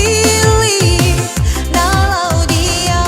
pilih kalau dia.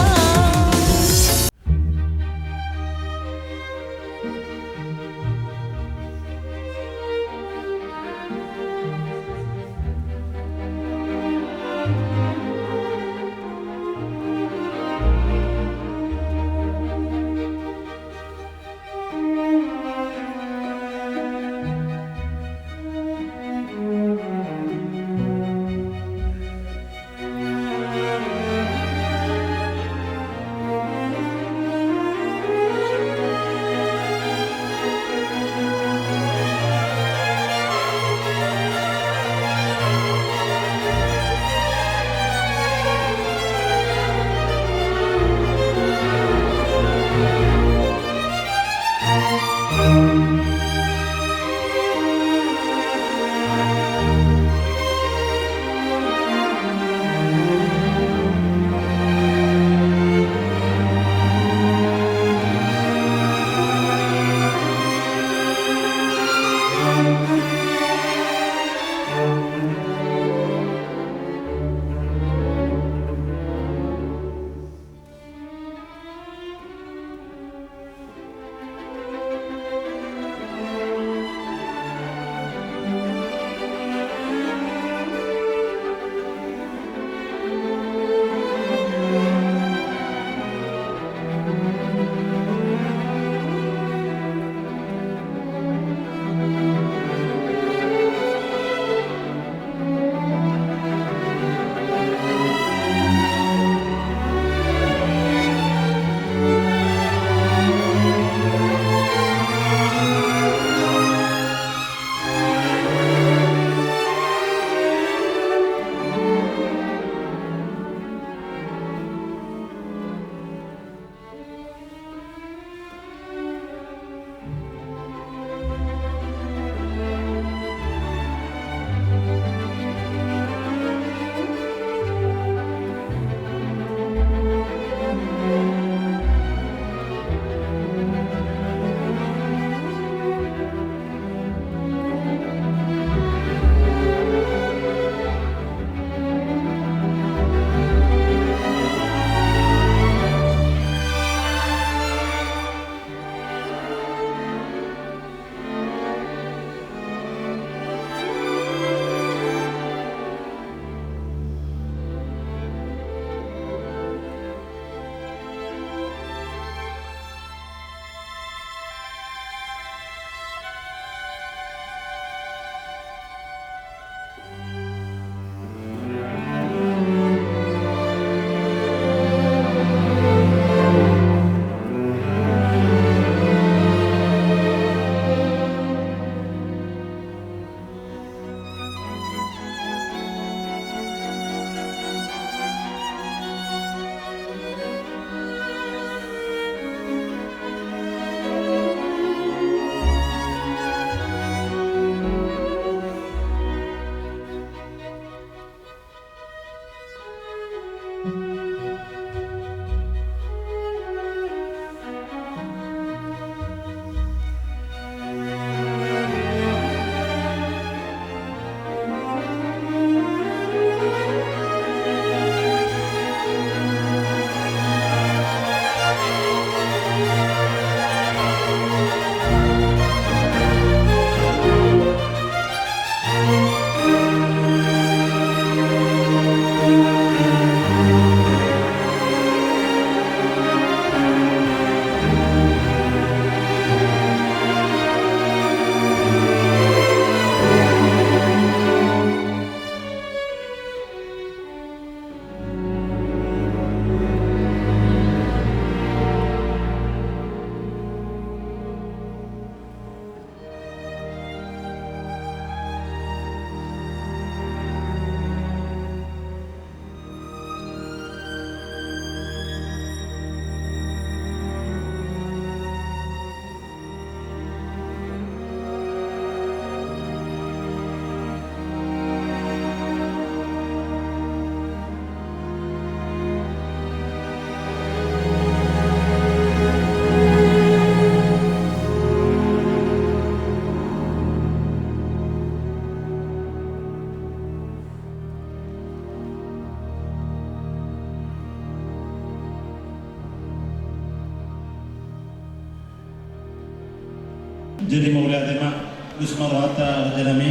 jadi maulia tema Bismillahirrahmanirrahim Janami.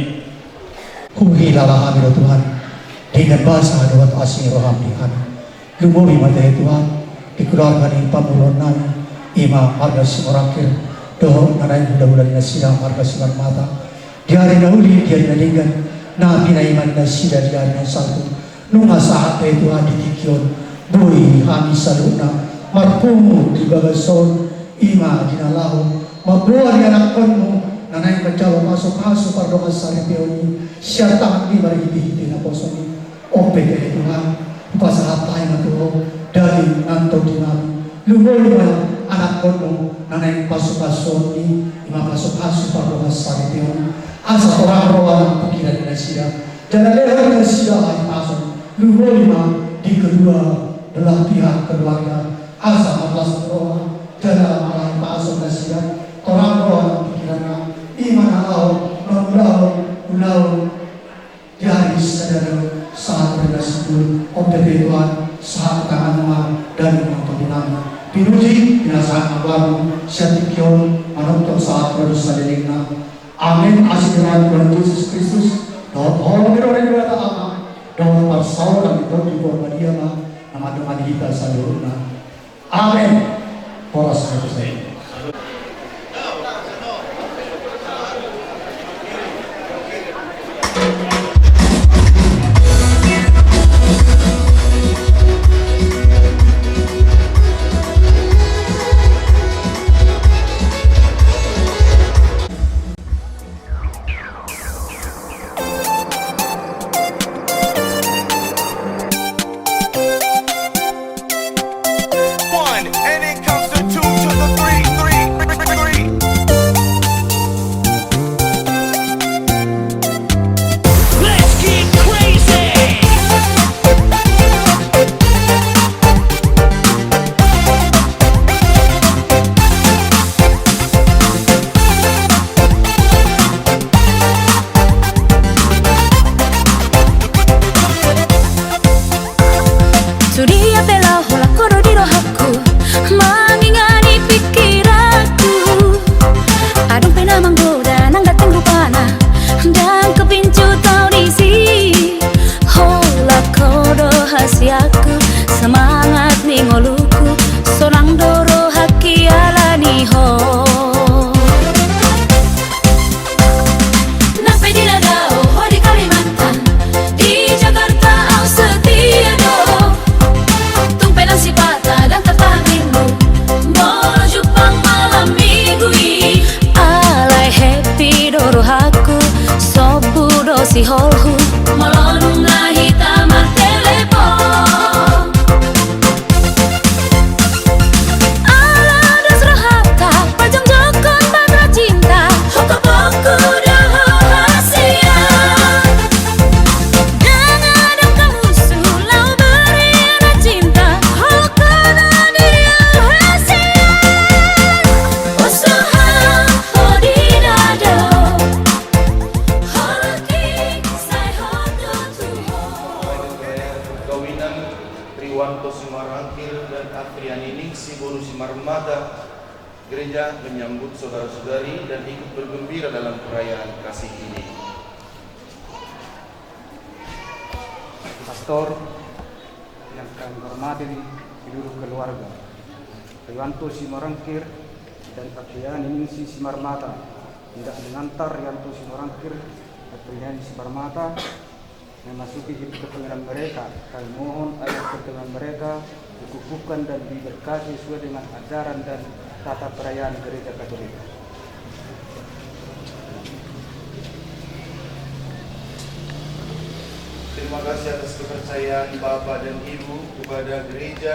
Huhilalah kami Tuhan dengan bahasa doa asing rohani kami. Lumuri mata Tuhan dikeluarkan ini pamulunan ima marga simorakir doh nanai mudah-mudahan sidang marga simar mata diari nauli diari nalinggan nabi na iman na sida diari na satu nunga saat Tuhan ditikion bui kami saluna marpumu di bagason ima dinalahu mabuah di anak konmu nanay kacau masuk pardo kasari peoni syaitan di baribi na posoni ope kaya Tuhan pasahat tayo na to dari nanto di namin lumuli mo anak konmu nanay pasok ni pasok pardo kasari peoni asa orang-orang pikiran na sila jangan leher na sila ay pasok lumuli mo di kedua belah pihak keluarga asa malas roh dalam malah pasok na sila orang-orang pikiran iman Allah ulau diharis sadar saat berdasar objek Tuhan saat tangan dan menonton pinuji binasaan baru setikion menonton saat berdasar delingna amin asyiran Tuhan Yesus Kristus doa orang berdoa Allah doa parsau dan doa di bawah dia nama Tuhan kita seluruhnya amin poros saya. Semangat nih ngoluku sorang doro haki alani ho Nape di Ladao, ho di Kalimantan di Jakarta au setia do tumpelan si patah dan tertahanmu mau Jepang malam minggu alai happy doro haku sobu do si holhu molonung na hitam telepon Gereja menyambut saudara-saudari dan ikut bergembira dalam perayaan kasih ini. Pastor yang kami hormati seluruh keluarga, Riwanto Simarangkir dan Apriani Ningsi Simarmata tidak mengantar Riwanto Simarangkir dan Apriani Simarmata memasuki hidup kepengenan mereka. Kami mohon agar pertemuan mereka dikukuhkan dan diberkati sesuai dengan ajaran dan tata perayaan Gereja Katolik. Terima kasih atas kepercayaan Bapak dan Ibu kepada gereja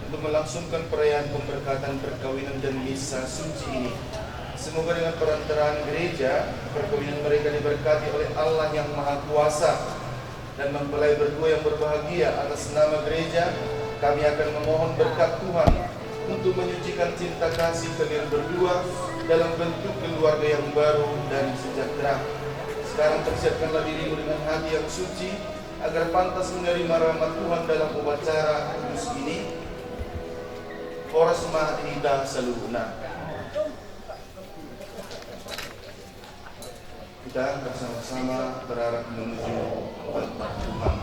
untuk melangsungkan perayaan pemberkatan perkawinan dan misa suci ini. Semoga dengan perantaraan gereja, perkawinan mereka diberkati oleh Allah yang Maha Kuasa dan mempelai berdua yang berbahagia. Atas nama gereja, kami akan memohon berkat Tuhan untuk menyucikan cinta kasih kalian berdua dalam bentuk keluarga yang baru dan sejahtera. Sekarang persiapkanlah dirimu dengan hati yang suci agar pantas menerima rahmat Tuhan dalam upacara kudus ini. Horas mahita saluna. Kita bersama-sama berharap menuju tempat Tuhan.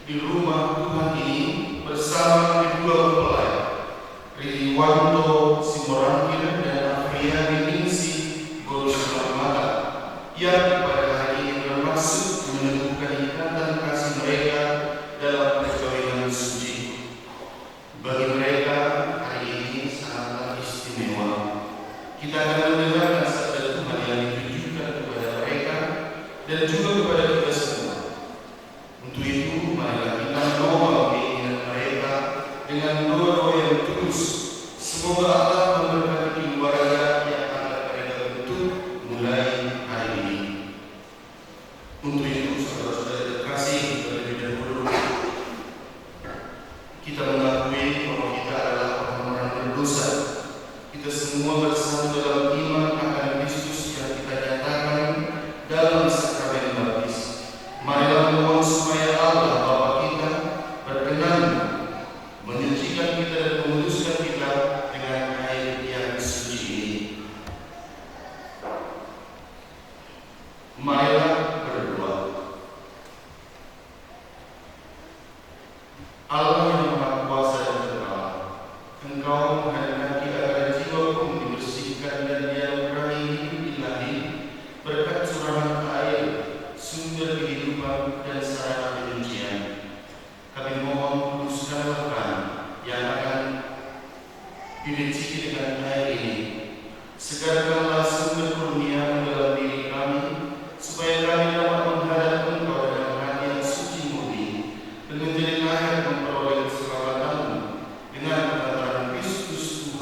Di rumah Tuhan ini bersama kedua mempelai Riwanto Simorangkir dan Afriani Ningsi Guru Sumarmata yang pada hari ini bermaksud meneguhkan ikatan kasih mereka dalam perkawinan suci. Bagi mereka hari ini sangatlah istimewa. Kita akan mendengarkan sabda Tuhan yang ditujukan kepada mereka dan juga kepada kita semua. Untuk itu, marilah kita mengawal keinginan mereka dengan doa-doa yang tulus. Semoga Allah memberkati keluarga yang akan mereka bentuk mulai hari ini. Untuk itu, saudara-saudara terkasih, terlebih dahulu kita mengakui bahwa kita adalah orang-orang berdosa. Kita semua bersatu dalam iman akan Kristus yang kita nyatakan dalam sakramen baptis. Marilah memohon supaya Allah Bapa kita berkenan menyucikan kita dan menguduskan kita dengan air yang suci ini. Marilah berdoa. Allah yang Maha Kuasa dan Kekal, Engkau menghendaki agar jiwaku dibersihkan dan dianugerahi hidup ilahi berkat curahan air sumber kehidupan dan sarana penyucian. Kami mohon kuduskanlah kami yang akan dibenci dengan air ini. Segarkanlah sumber kurniamu dalam diri kami, supaya kami dapat menghadap Engkau dengan hati yang suci murni, dan menjadi layak memperoleh keselamatanmu dengan pengantaran Kristus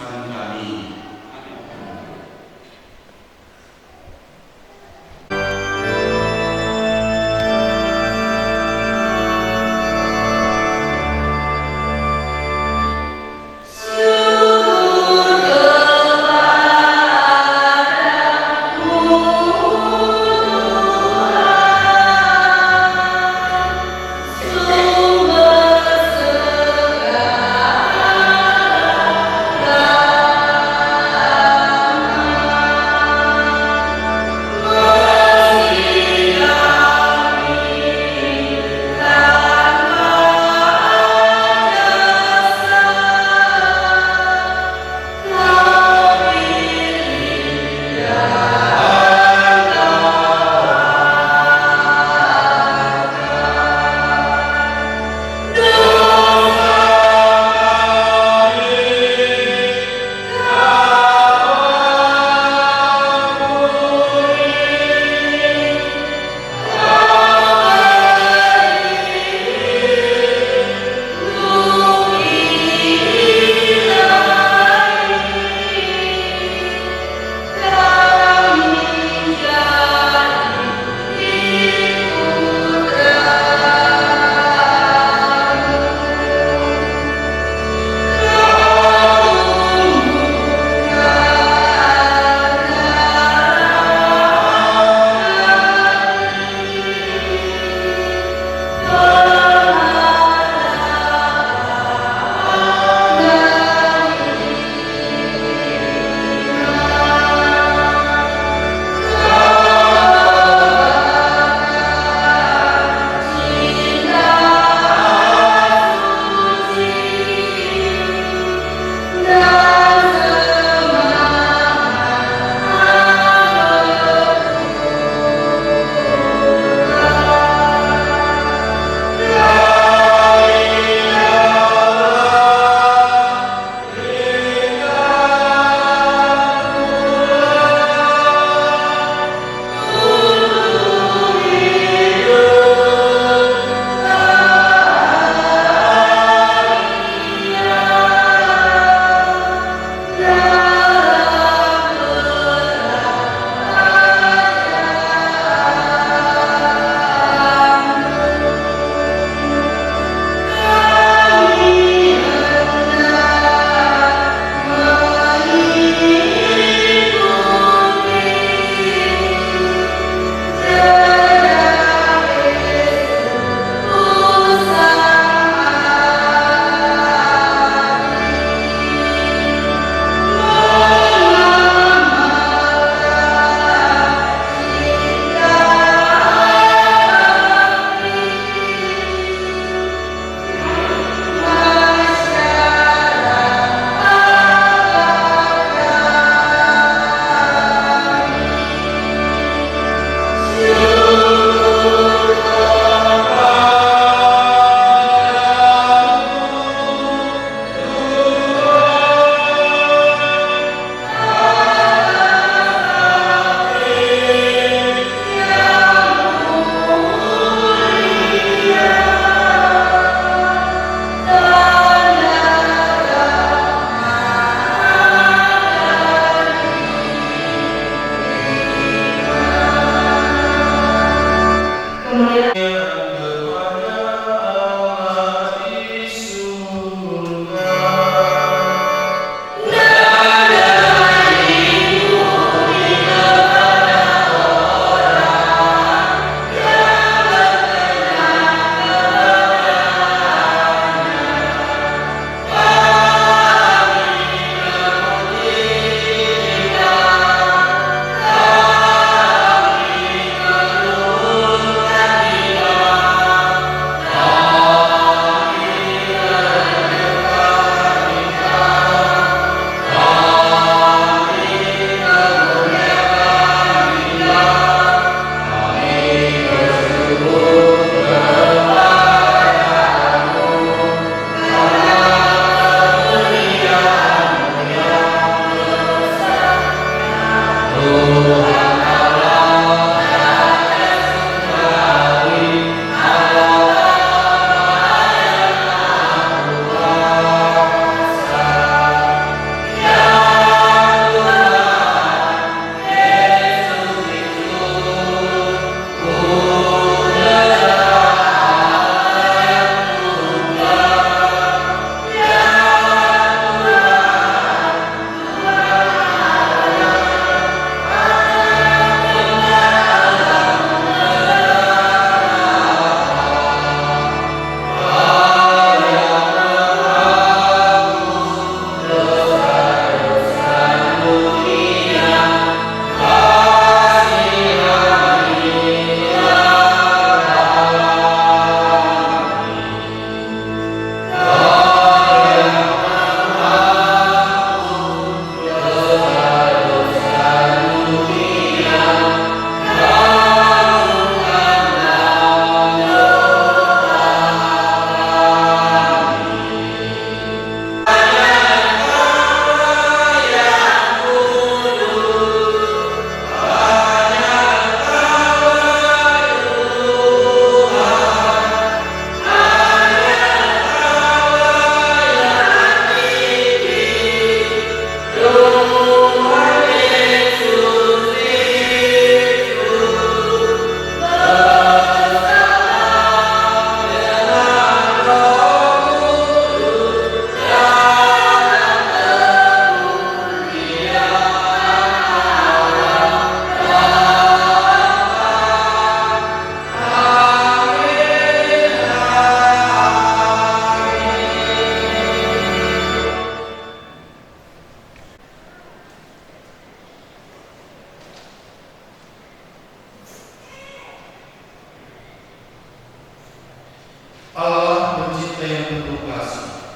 Allah pencipta yang penuh kasih,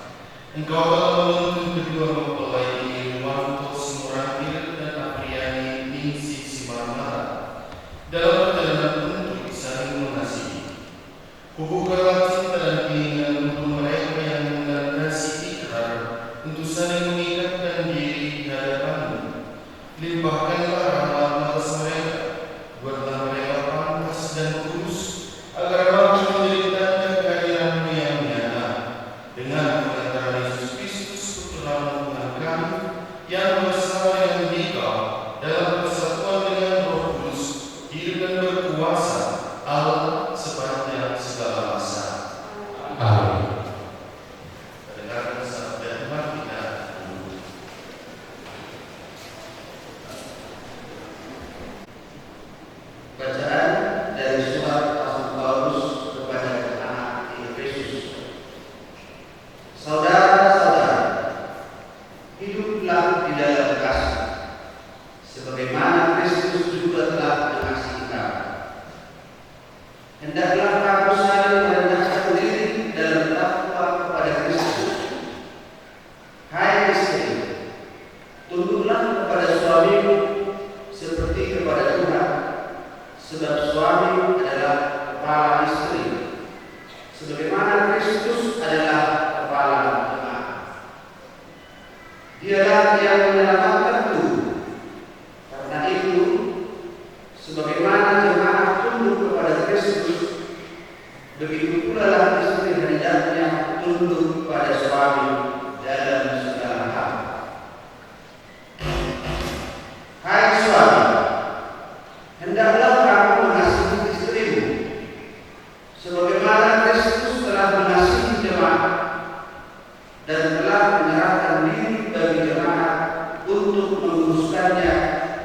Engkau telah menuntun kedua mempelai ini, Wanto Simorangkir dan Apriani Ningsih Simarmata, dalam perjalanan untuk saling mengasihi. Hubungkanlah cinta dan keinginan untuk mereka yang melandasi ikrar untuk saling mengikatkan diri di hadapan-Mu. Limpahkanlah rahmat atas mereka, buatlah mereka pantas dan kudus, agar mampu menjadi tanda kehadiran-Mu yang nyata. Dengan pengantaran Yesus Kristus, putra-Mu Tuhan kami, yang bersama dengan Engkau dalam persatuan dengan Roh Kudus, hidup dan berkuasa, Allah sepanjang segala masa. Amin. Dengarkan sabda Tuhan kita. Bacaan dari surat Rasul Paulus kepada jemaat di Efesus. Saudara-saudara, hiduplah di dalam kasih, sebagaimana Kristus juga telah mengasihi kita. Hendaklah kamu saling merendahkan diri dalam takwa kepada Kristus. Hai istri, tunduklah kepada suamimu seperti kepada Tuhan, sebab suami adalah kepala istri, sebagaimana Kristus adalah kepala jemaat. Dialah yang menyelamatkan tubuh. Karena itu, sebagaimana jemaat tunduk kepada Kristus, begitu pula lah istri hendaknya tunduk pada suami dalam segala hal. Hai suami, hendaklah kamu mengasihi istrimu, sebagaimana Kristus telah mengasihi jemaat dan telah menyerahkan diri bagi jemaat untuk menguruskannya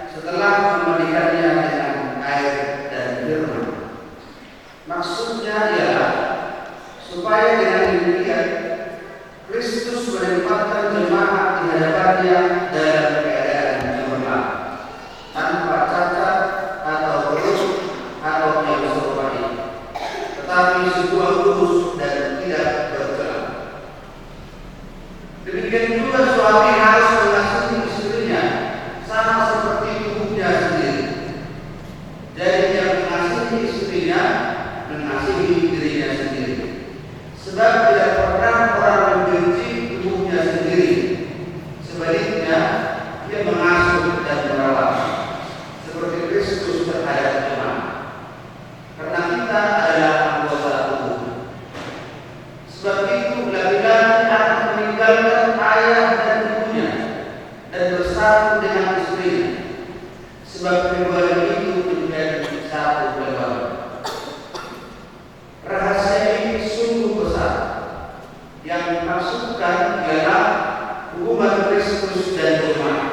setelah memandikannya dengan air dan firman. Maksudnya ialah supaya dengan demikian Kristus menempatkan jemaat di hadapannya dalam keadaan cemerlang, tanpa cacat atau buruk atau yang serupa ini, tetapi sebuah kudus dan tidak bercela. Demikian juga suami harus mengasihi istrinya sama seperti tubuhnya sendiri. Jadi yang mengasihi istrinya mengasihi dirinya sendiri. Sebab tidak pernah orang membenci tubuhnya sendiri. Sebaliknya, dia mengasuh dan merawat, seperti Kristus terhadap jemaat. Karena kita adalah anggota tubuh. Sebab itu laki-laki akan meninggalkan ayah dan ibunya dan bersatu dengan istrinya, sebab keduanya itu menjadi satu keluarga. Rahasia ini sungguh besar. Yang dimaksudkan ialah hubungan Kristus dan jemaat.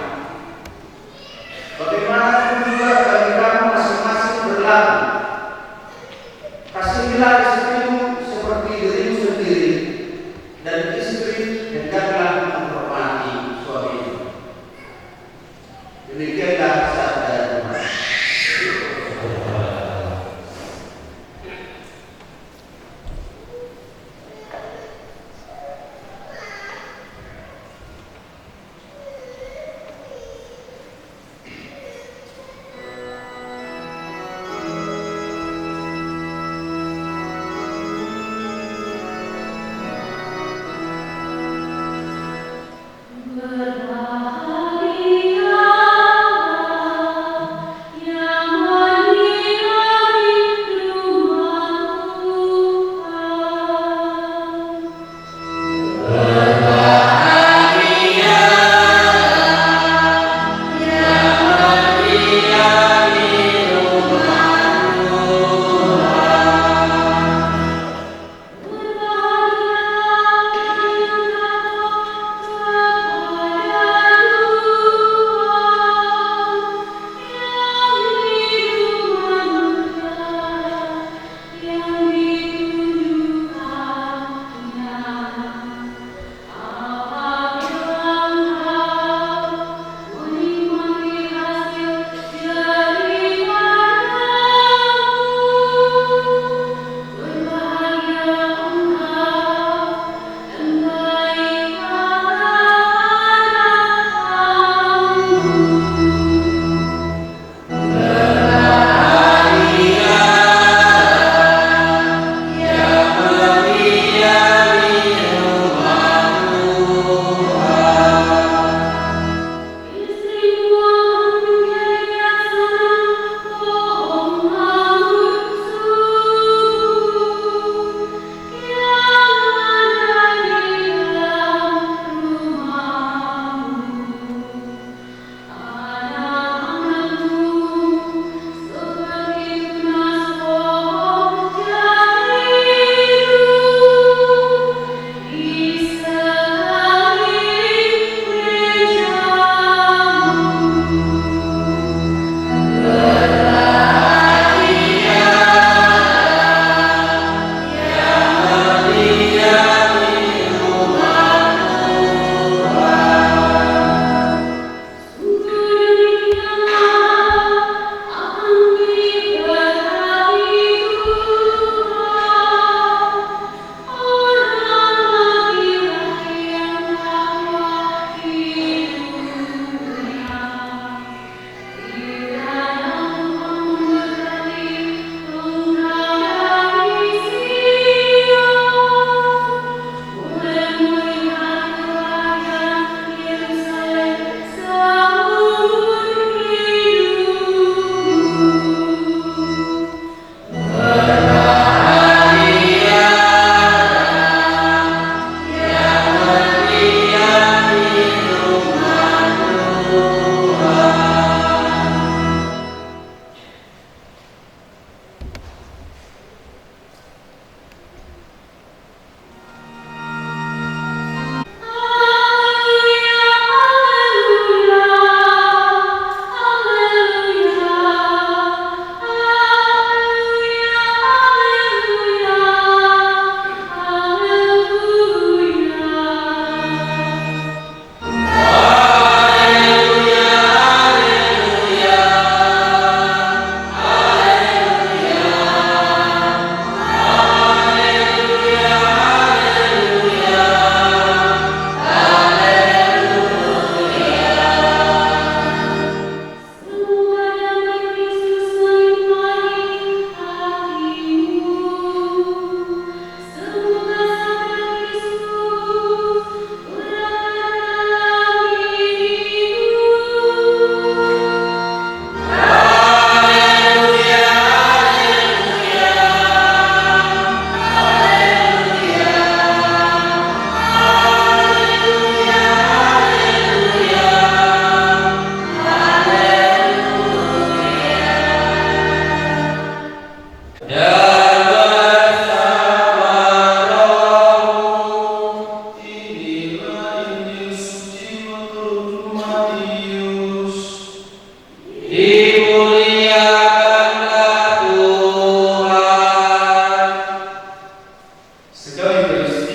Bagaimana juga bagi kamu masing-masing berlaku. Kasihilah istrimu seperti dirimu sendiri, dan istri hendaklah menghormati suaminya. Demikianlah sabda Tuhan.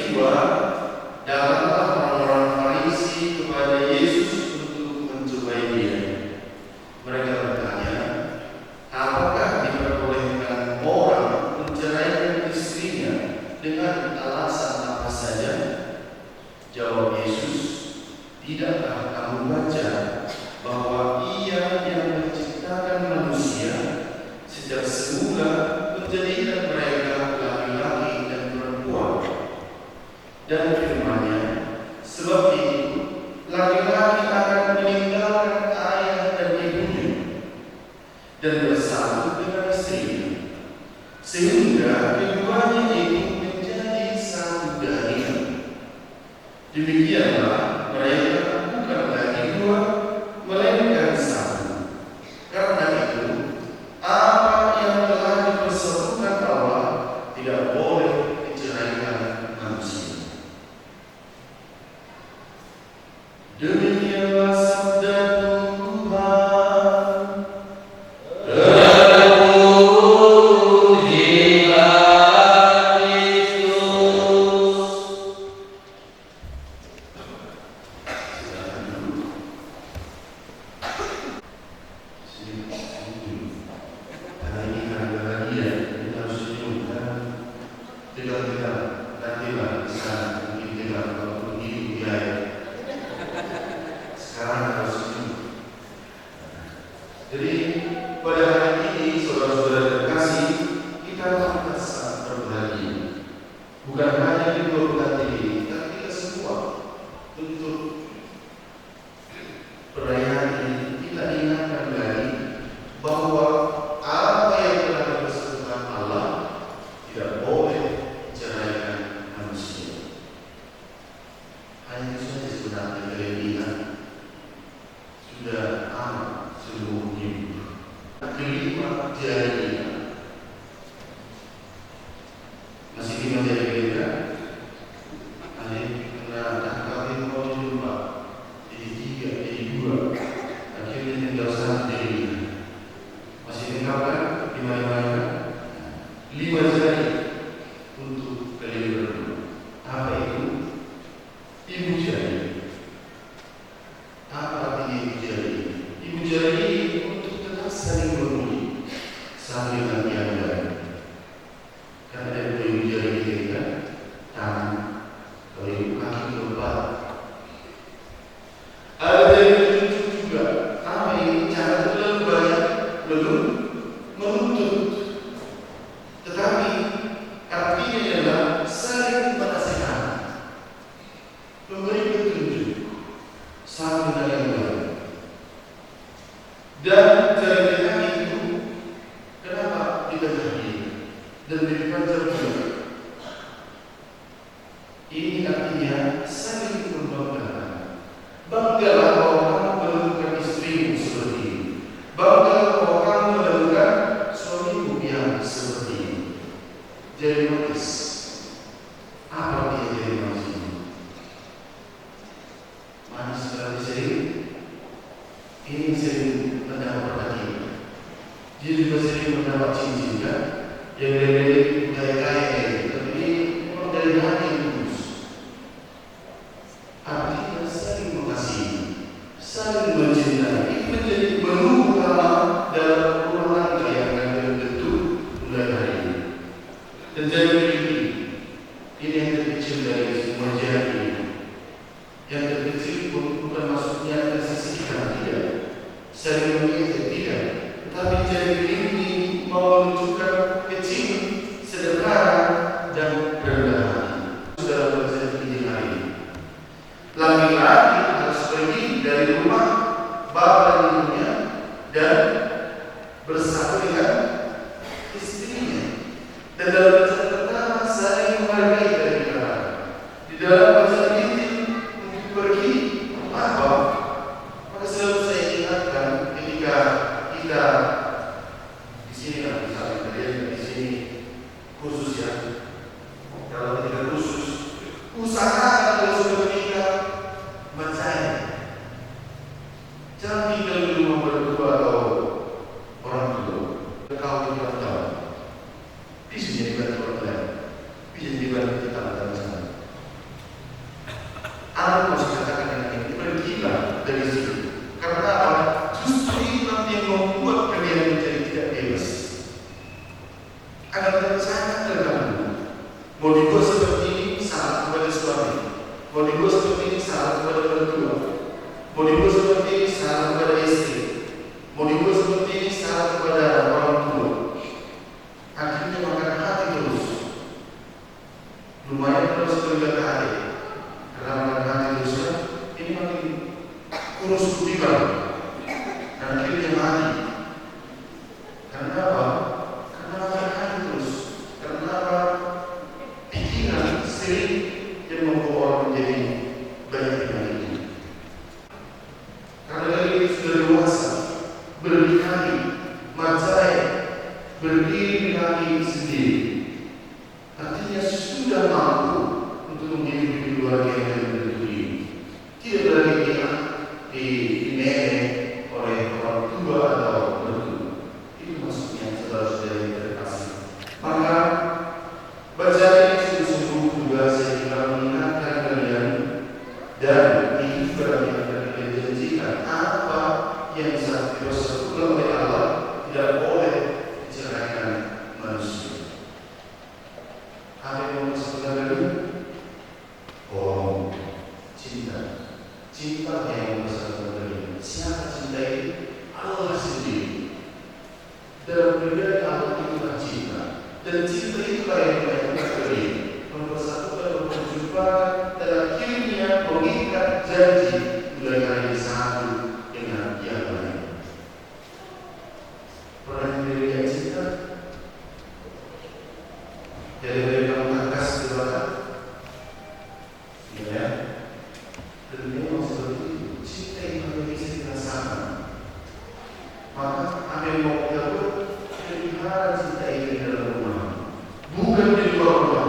peristiwa, datanglah orang-orang Farisi kepada Yesus untuk mencobai Dia. Mereka bertanya, apakah diperbolehkan orang menceraikan istrinya dengan alasan apa saja? Jawab Yesus, tidakkah kamu baca bahwa Ia yang menciptakan manusia sejak semula menjadikan mereka laki-laki dan perempuan? Dan firman-Nya, sebab itu laki-laki akan meninggalkan ayah dan ibunya dan bersatu dengan istrinya, sehingga keduanya itu menjadi satu daging. Demikianlah mereka bukan lagi dua, melainkan satu. Karena itu, apa yang telah dipersatukan Allah tidak boleh diceraikan manusia. Demikianlah sabda Tuhan. Jadi pada hari ini saudara-saudara terkasih, kita akan sangat berbahagia. Bukan hanya di dua bulan ini, tapi kita semua untuk perayaan ini kita ingatkan lagi bahwa apa yang telah dipersatukan Allah tidak boleh diceraikan manusia. Hanya itu saja sebenarnya kalian ingat. Sudah amat seluruh hidup. Kelima jari masih lima jari beda. Ada kena kawin mau jumpa jadi tiga, jadi dua. Akhirnya tinggal satu jari. Masih lengkap kan? Lima jari untuk kalian berdua. Apa itu? Ibu jari. Apa artinya ibu jari? Ibu jari untuk tetap saling memilih, saling menjaga. Karena ada dua ibu jari kita, tangan, kalau ibu kaki keempat. Ada yang tunjuk juga. Apa ini? Cara terlalu banyak belum menuntut. Tetapi artinya adalah saling menasihati, memberi petunjuk, saling menjaga. Dan cara-cara itu kenapa kita terpilih dan dipancar juga? Ini artinya saling membanggakan. Banggalah bahwa kamu menemukan istrimu seperti ini. Banggalah bahwa kamu menemukan suamimu yang seperti ini. Jadi manis. Apa artinya jadi manis ini? Manis sekali sering. Ini sering mendapat perhatian. Dia juga sering mendapat cincin kan? Yang dari budaya kaya itu, tapi orang dari hati yang tulus. Artinya saling mengasihi, saling mencintai. Itu menjadi menu utama dalam rumah tangga yang akan dibentuk mulai hari ini. Dan jadi ini yang terkecil dari semua jari. Yang terkecil pun bukan maksudnya ke sisi kita, tidak. Saling mengingat, tidak. Tetapi jari ini mau menunjukkan kecil, sederhana, dan rendah hati. Saudara belajar ini hari ini. Laki-laki harus pergi dari rumah bapak dan ibunya dan bersatu dengan istrinya. Dan dalam bacaan pertama saling menghargai dari belakang. Di dalam bacaan ini untuk pergi apa? Maka selalu saya ingatkan ketika kita di sini kan misalnya kalian di sini khusus ya harus dikatakan dengan ini, pergilah dari situ. Karena apa? Justru itu nanti yang membuat kalian menjadi tidak bebas. Agar sangat terganggu. Mau dibuat seperti ini, salah kepada suami. Mau dibuat seperti ini, salah kepada mertua. Mau dibuat seperti ini, salah kepada istri. Mau dibuat seperti ini, salah kepada orang tua. Akhirnya makan hati terus. Lumayan terus berkata karena makan hati terusnya, ini makin kurus kutipan. Dan akhirnya mati. Karena apa? Karena makan hati terus. Karena apa? Pikiran sering yang membawa orang menjadi banyak ini. Karena dari sudah dewasa, berdikari, macai, berdiri di kaki sendiri. Artinya sudah mampu untuk menghidupi keluarga yang terbentuk ini. Tidak lagi dinenek oleh orang tua atau mertua. Itu maksudnya saudara-saudara yang terkasih. Maka baca ini sungguh-sungguh juga saya ingin mengingatkan kalian dan kehidupan yang kalian janjikan apa yang saat dilakukan oleh Allah tidak boleh diceraikan manusia. Apa yang mau sebenarnya dulu? Oh, cinta. Cinta yang bersama-sama. Siapa cinta itu? Allah sendiri. Dalam berbeda Allah itulah cinta. Dan cinta itulah yang menyatukan kalian, mempersatukan, memperjumpakan, dan akhirnya mengikat janji mulai hari satu dengan yang lain. Pernah dilihat cinta? Dari kamu atas ke belakang, ya, dan memang seperti itu. Cinta yang bisa dirasakan. Maka apa yang mau kita buat? Pelihara cinta ini dalam rumah, bukan di luar rumah,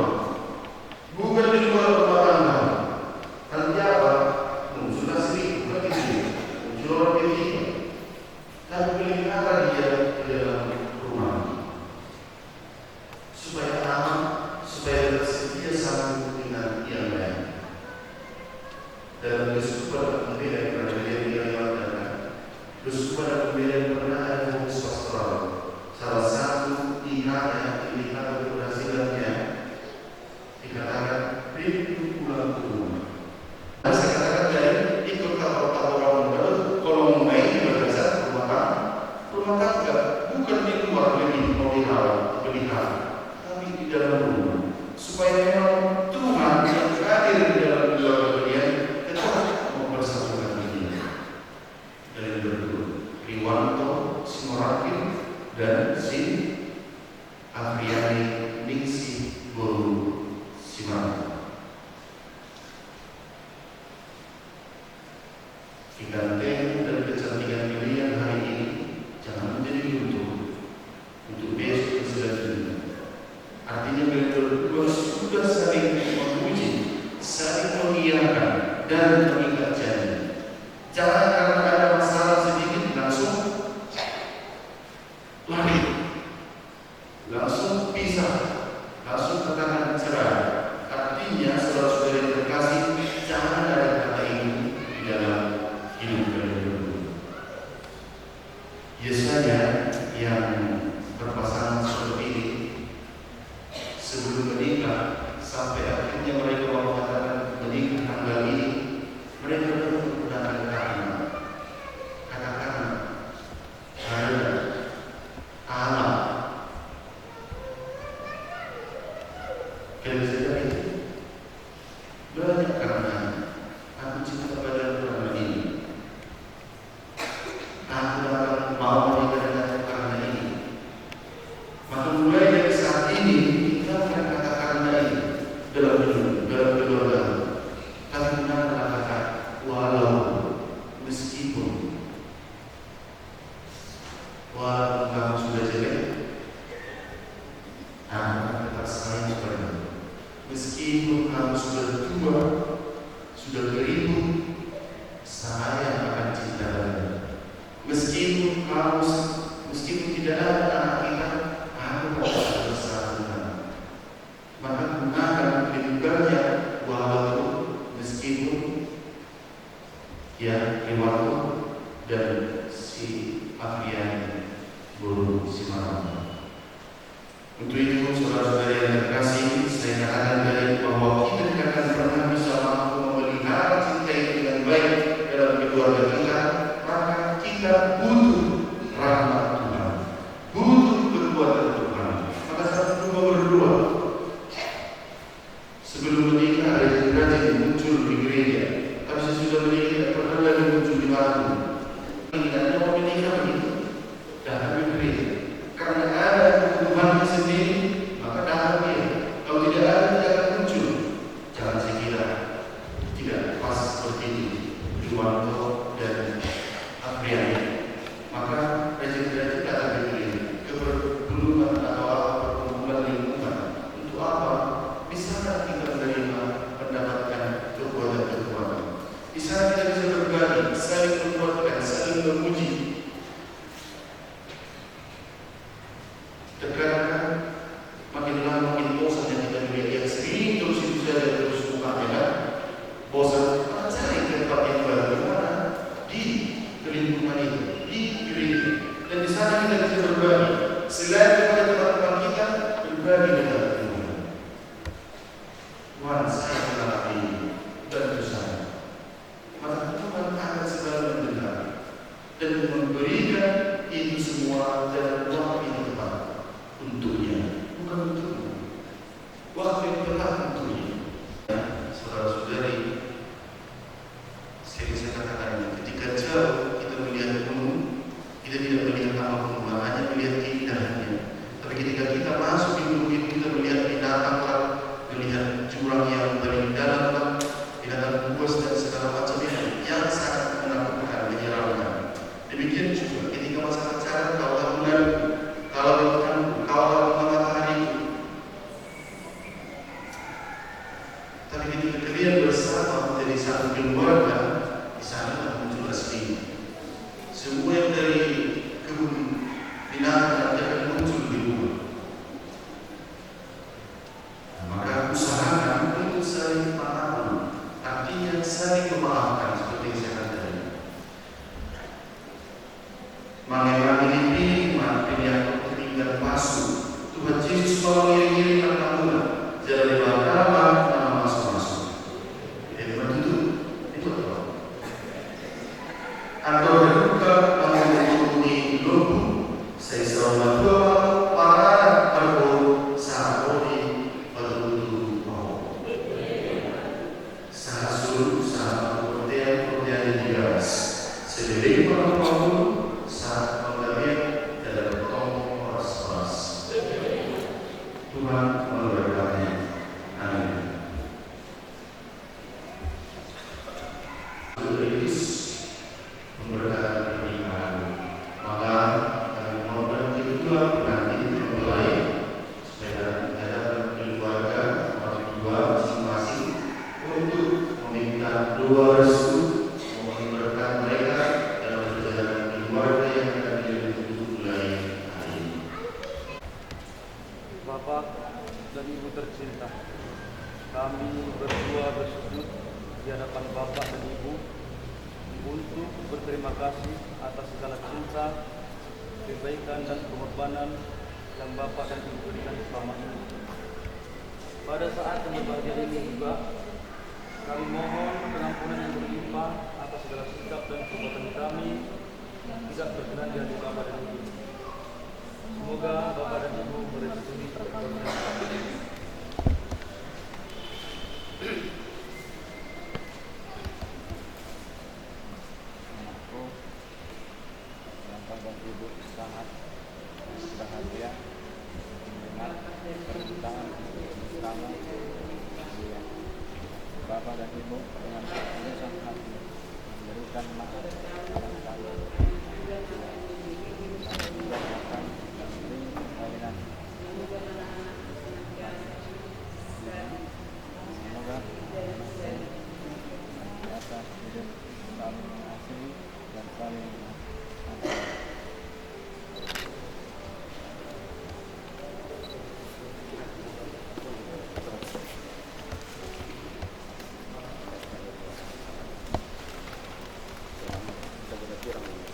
bukan di luar rumah tangga. Nanti apa? Muncul asli, bukan itu. Muncul orang ketiga. Tapi pelihara dia di dalam rumah. Supaya aman, supaya tersedia satu dengan yang lain. Dalam kesukupan pembeda yang mengatakan, kesukupan pembeda yang pernah ada fokus pastoral. Salah satu pihak yang dilihat keberhasilannya dikatakan rindu pulang ke rumah. Saya katakan dari ikut kapal-kapal baru kalau main berdasar rumah tangga bukan di luar lebih pelihara. Di dalam rumah, supaya memang Tuhan yang hadir di dalam keluarga kalian tetap mempersatukan diri. Dari berdua, Riwanto Simorakin dan Afriani Ningsi Boru Simarang. Ganteng dan kecantikan kalian hari ini jangan menjadi untuk besok dan selanjutnya. Artinya kalian berdua sudah saling memuji, saling mengiyakan dan mengikat janji. Jangan karena ada masalah sedikit langsung lari, langsung pisah, langsung katakan cerai. Artinya saudara-saudara yang terkasih, jangan ada kata ini di dalam hidup kalian berdua. Yesaya yang berpasangan seperti ini sebelum menikah sampai akhirnya mereka mengatakan menikah tanggal ini, mereka menggunakan kata-kata ada anak. Kalian sadar itu banyak karena aku cinta pada karena ini. Aku akan mau menikah dengan karena ini. Maka mulai dari saat ini dalam keluarga, kami gunakan kata walau, meskipun kamu sudah jelek, akan tetap sayang kepadamu. Meskipun kamu sudah tua, sudah keriput, saya akan cinta padamu. Meskipun tidak ada anak kita, aku akan bersama kamu. Maka gunakan kehidupannya walaupun meskipun dan si Afriani Guru Simarang. Untuk itu, saudara-saudara yang terkasih, saya katakan tadi bahwa kita tidak akan pernah bisa mampu memelihara cinta itu dengan baik dalam keluarga kita, maka kita butuh rahmat Tuhan, butuh kekuatan Tuhan. Maka saat kita berdua, sebelum menikah ada rajin muncul di gereja, tapi sesudah menikah tidak pernah lagi muncul di waktu. Tidak ada mau menikah begitu, datang ke gereja. Karena ada kebutuhan sendiri, maka datang dia. Kalau tidak ada, tidak akan muncul. Jangan saya kira tidak pas seperti itu Iwanto dan Afriani. Maka rajin-rajin datang ke gereja, keperluan atau perkumpulan lingkungan. Untuk apa? Bisa kita menerima, mendapatkan kekuatan-kekuatan. Di sana kita bisa berbagi, saling menguatkan, saling memuji. Terkadang makin lama makin bosan yang kita melihat yang sering terus itu saja terus buka, ya kan? Bosan, maka cari tempat yang baru di mana? Di lingkungan itu, di gereja. Dan di sana kita bisa berbagi. Selain kepada teman-teman kita, berbagi dengan Tuhan. Tuhan, saya mengalami bantu saya. Maka Tuhan akan selalu mendengar dan memberikan itu semua dalam waktu yang tepat untuknya, bukan untukmu. Waktu yang tepat untuknya. Ya, saudara-saudari, saya bisa katakan, ketika jauh kita melihat gunung, kita tidak melihat apa-apa, hanya melihat keindahannya. Tapi ketika kita masuk di gunung itu, kita melihat binatang, melihat jurang yang paling dalam, binatang buas dan segala macam yang sangat menakutkan, menyeramkan. Demikian juga ketika masalah cara kau tahunan, kalau kau matahariku. Tapi ketika kalian bersama menjadi satu keluarga, di sana muncul aslinya. Semua yang dari kebun binatang akan muncul di rumah. Maka usahakan untuk saling paham, artinya saling memaafkan seperti yang saya katakan. Mengenai firman yang tertinggal palsu, Tuhan Yesus mau mengiring-iring anak-anak jalan lama nama masuk-masuk. Firman itu apa? Atau terbuka menghubungi lobu, saya selalu para perbu sahori perlu mau. Sahasul sama kemudian jelas. Sendiri perlu saat mengambil dalam tong was-was. Tuhan memberkati. Amin. Tulis memberkati pernikahan. Maka modal kedua nanti memulai supaya ada keluarga orang tua masing-masing untuk meminta doa restu memohon berkat mereka dalam perjalanan keluarga yang akan dimulai hari ini. Bapak dan Ibu tercinta, kami berdua bersujud di hadapan Bapak dan Ibu untuk berterima kasih atas segala cinta, kebaikan dan pengorbanan yang Bapak dan Ibu berikan selama ini. Pada saat yang berbahagia ini juga, kami mohon pengampunan yang berlimpah atas segala sikap dan perbuatan kami yang tidak berkenan di hati Bapak dan Ibu. Semoga Bapak dan Ibu merestui perbuatan kami. Anakku, Bapak dan Ibu sangat bahagia mendengar permintaan kamu. Bapak dan Ibu dengan ketulusan hati memberikan maaf kepada kalian. Kami juga akan memberi kalian. Semoga di atas hidup saling mengasihi dan saling mengasihi. Kita berhati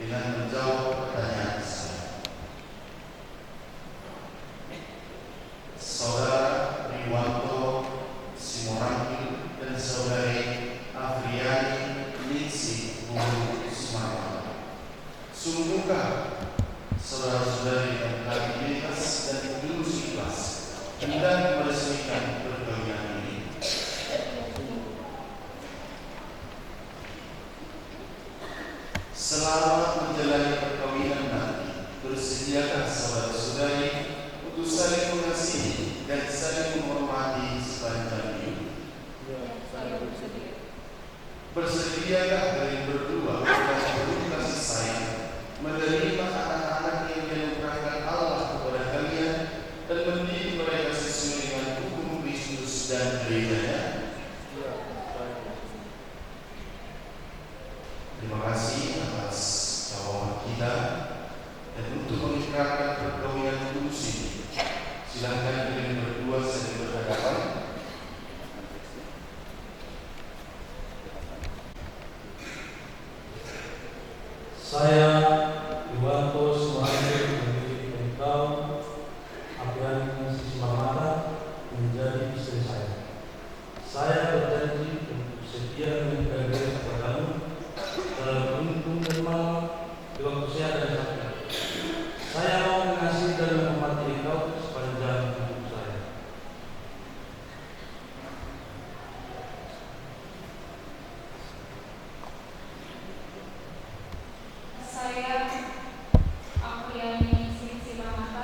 dengan menjawab pertanyaan saya. Saudara Riwanto Simorangkir dan Saudari Afriani Ningsih Bulu Sumarmata. Sungguhkah saudara-saudari yang kredibilitas dan tulus ikhlas hendak meresmikan perkawinan ini? Selama menjalani perkawinan nanti, bersediakah saudara-saudari untuk saling mengasihi dan saling menghormati sepanjang hidup? Bersediakah kalian berdua dan penuh kasih sayang menerima anak-anak yang dianugerahkan Allah kepada kalian dan mendidik mereka sesuai dengan hukum Kristus dan gerejanya? Terima kasih atas jawaban kita, dan untuk mengikrarkan perkawinan kudus ini, silakan kalian berdua saling berhadapan. Saya Riwanto Simorangkir memilih engkau Afriani Ningsih Sumarmata menjadi istri saya. Saya berjanji untuk setia menikah kepadamu dalam untung dan malam di waktu saya dan sakit. Saya mau mengasihi dan menghormati engkau sepanjang hidup saya. Saya Afriani Ningsih Sumarmata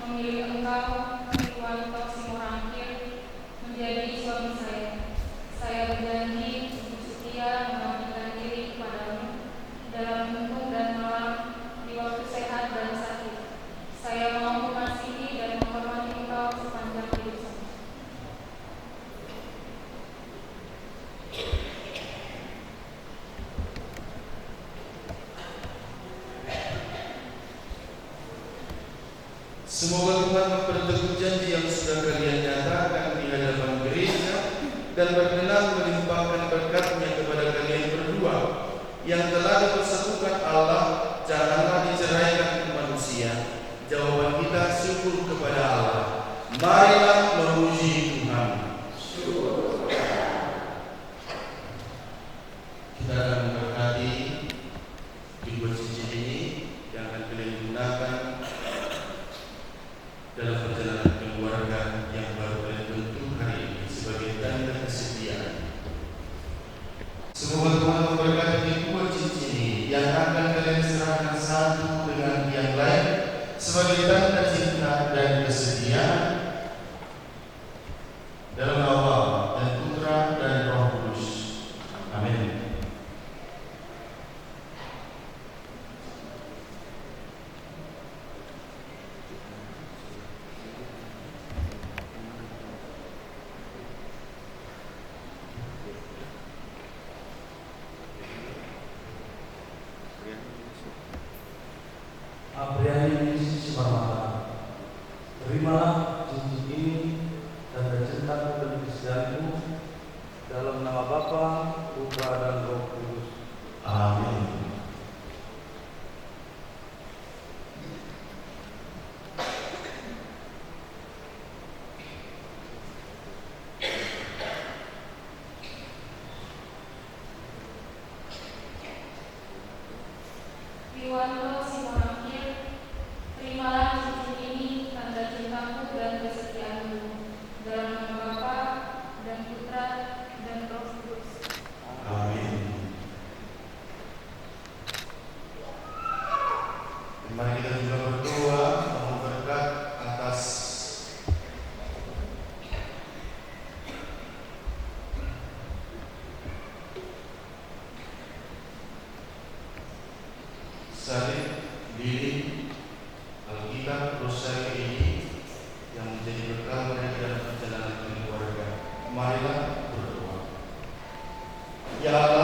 memilih engkau Riwanto Simorangkir menjadi suami saya. Saya berjanji untuk setia mengabdikan diri kepadamu dalam untung dan malam di waktu sehat dan sakit. Saya mau mengasihi dan menghormati engkau sepanjang hidup saya. Semoga Tuhan memperteguh janji yang sudah kalian nyatakan di hadapan gereja dan berkenan melimpahkan berkat-Nya kepada kalian berdua yang telah dipersatukan Allah. Janganlah diceraikan ke manusia. Jawaban kita syukur kepada Allah. Marilah memuji Tuhan. Kita akan memberkati kedua cincin ini yang akan kalian gunakan dalam perjalanan keluarga yang baru kalian bentuk hari ini sebagai tanda kesetiaan. Semoga Tuhan memberkati kedua cincin ini yang akan kalian serahkan satu dengan yang lain sebagai tanda cinta dan kesetiaan dalam nama Bapa dan Putra dan Roh Kudus. Amin. Afriani Ningsih Sumarmata, terimalah cincin ini tanda cintaku dan kesetiaanku dalam nama Bapa, Putra dan Roh Kudus. Amin. Riwanto Simorangkir, terimalah cincin ini tanda cintaku dan kesetiaanmu dalam nama Bapa dan Putra dan Roh Kudus. Amin. Mari kita juga berdoa memohon berkat atas salib, lilin, Alkitab, rosari ini yang menjadi bekal mereka dalam perjalanan keluarga. Marilah berdoa. Ya